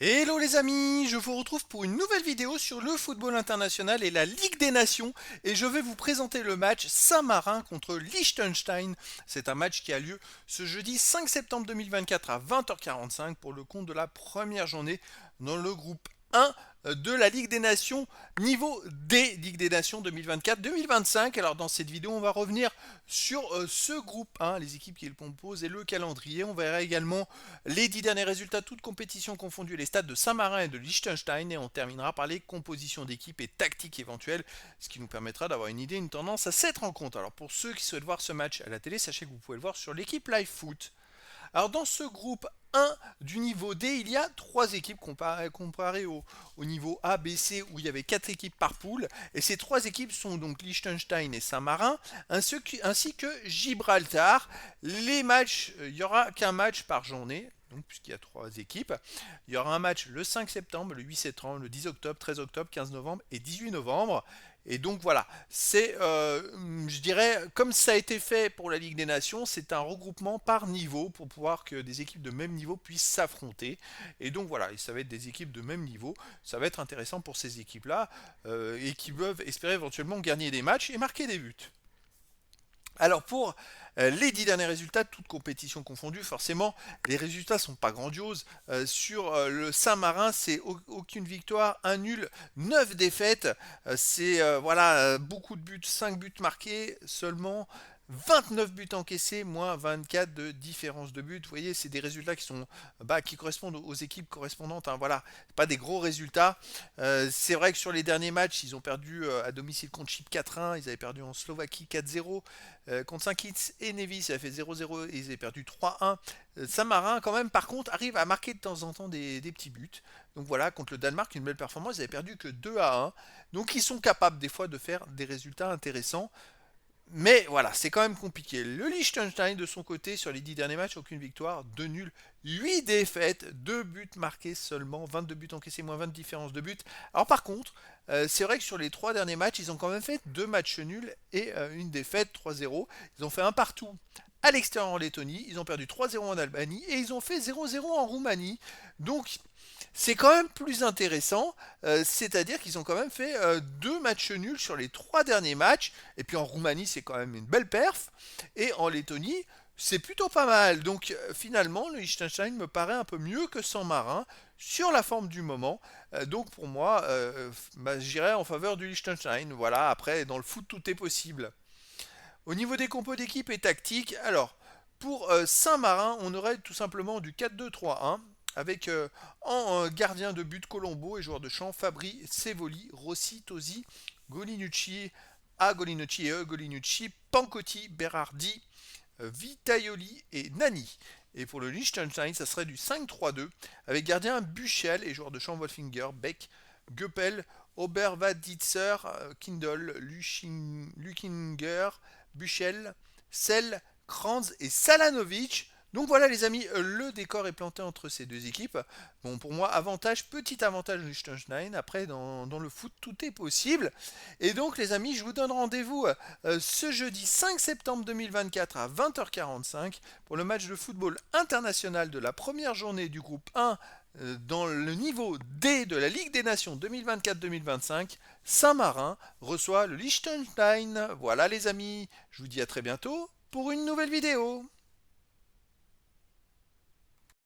Hello les amis, je vous retrouve pour une nouvelle vidéo sur le football international et la Ligue des Nations et je vais vous présenter le match Saint-Marin contre Liechtenstein. C'est un match qui a lieu ce jeudi 5 septembre 2024 à 20h45 pour le compte de la première journée dans le groupe 1 de la Ligue des Nations, niveau D, Ligue des Nations 2024-2025. Alors dans cette vidéo, on va revenir sur ce groupe 1, les équipes qui le composent et le calendrier. On verra également les 10 derniers résultats, toutes compétitions confondues, les stades de Saint-Marin et de Liechtenstein. Et on terminera par les compositions d'équipes et tactiques éventuelles, ce qui nous permettra d'avoir une idée, une tendance à cette rencontre. Alors pour ceux qui souhaitent voir ce match à la télé, sachez que vous pouvez le voir sur l'équipe Live Foot. Alors dans ce groupe 1 du niveau D, il y a 3 équipes comparées au niveau A, B, C où il y avait 4 équipes par poule. Et ces 3 équipes sont donc Liechtenstein et Saint-Marin, ainsi que Gibraltar. Les matchs, il n'y aura qu'un match par journée. Donc, puisqu'il y a 3 équipes, il y aura un match le 5 septembre, le 8 septembre, le 10 octobre, 13 octobre, 15 novembre et 18 novembre. Et donc voilà, c'est, je dirais, comme ça a été fait pour la Ligue des Nations, c'est un regroupement par niveau pour pouvoir que des équipes de même niveau puissent s'affronter. Et donc voilà, ça va être des équipes de même niveau. Ça va être intéressant pour ces équipes-là et qui peuvent espérer éventuellement gagner des matchs et marquer des buts. Alors pour les 10 derniers résultats, toutes compétitions confondues, forcément, les résultats ne sont pas grandioses. Sur le Saint-Marin, c'est aucune victoire, un nul, 9 défaites. C'est voilà, beaucoup de buts, 5 buts marqués seulement. 29 buts encaissés, moins 24 de différence de buts. Vous voyez, c'est des résultats qui sont qui correspondent aux équipes correspondantes. Hein, voilà, pas des gros résultats. C'est vrai que sur les derniers matchs, ils ont perdu à domicile contre Chypre 4-1, ils avaient perdu en Slovaquie 4-0, contre Saint-Kitts et Nevis, ça a fait 0-0 et ils avaient perdu 3-1. Saint-Marin, quand même, par contre, arrive à marquer de temps en temps des petits buts. Donc voilà, contre le Danemark, une belle performance, ils avaient perdu que 2-1. Donc ils sont capables des fois de faire des résultats intéressants. Mais voilà, c'est quand même compliqué. Le Liechtenstein, de son côté, sur les 10 derniers matchs, aucune victoire, 2 nuls, 8 défaites, 2 buts marqués seulement, 22 buts encaissés, moins 20 de différence de but. Alors par contre, c'est vrai que sur les 3 derniers matchs, ils ont quand même fait 2 matchs nuls et une défaite, 3-0. Ils ont fait un partout à l'extérieur en Lettonie, ils ont perdu 3-0 en Albanie et ils ont fait 0-0 en Roumanie. Donc c'est quand même plus intéressant, c'est-à-dire qu'ils ont quand même fait 2 matchs nuls sur les 3 derniers matchs, et puis en Roumanie c'est quand même une belle perf, et en Lettonie c'est plutôt pas mal. Donc finalement le Liechtenstein me paraît un peu mieux que Saint-Marin sur la forme du moment. Donc pour moi, j'irais en faveur du Liechtenstein. Voilà, après dans le foot tout est possible. Au niveau des compos d'équipe et tactique, alors pour Saint-Marin, on aurait tout simplement du 4-2-3-1 avec en gardien de but Colombo et joueur de champ Fabri, Sevoli, Rossi, Tosi, Golinucci, Golinucci, Pancotti, Berardi, Vitaioli et Nani. Et pour le Liechtenstein, ça serait du 5-3-2 avec gardien Buchel et joueur de champ Wolfinger, Beck, Göppel, Oberwaditzer, Kindle, Lukinger, Buchel, Sell, Kranz et Salanovic. Donc voilà les amis, le décor est planté entre ces deux équipes. Bon pour moi, petit avantage Liechtenstein. Après dans le foot, tout est possible. Et donc les amis, je vous donne rendez-vous ce jeudi 5 septembre 2024 à 20h45 pour le match de football international de la première journée du groupe 1 dans le niveau D de la Ligue des Nations 2024-2025. Saint-Marin reçoit le Liechtenstein. Voilà les amis, je vous dis à très bientôt pour une nouvelle vidéo.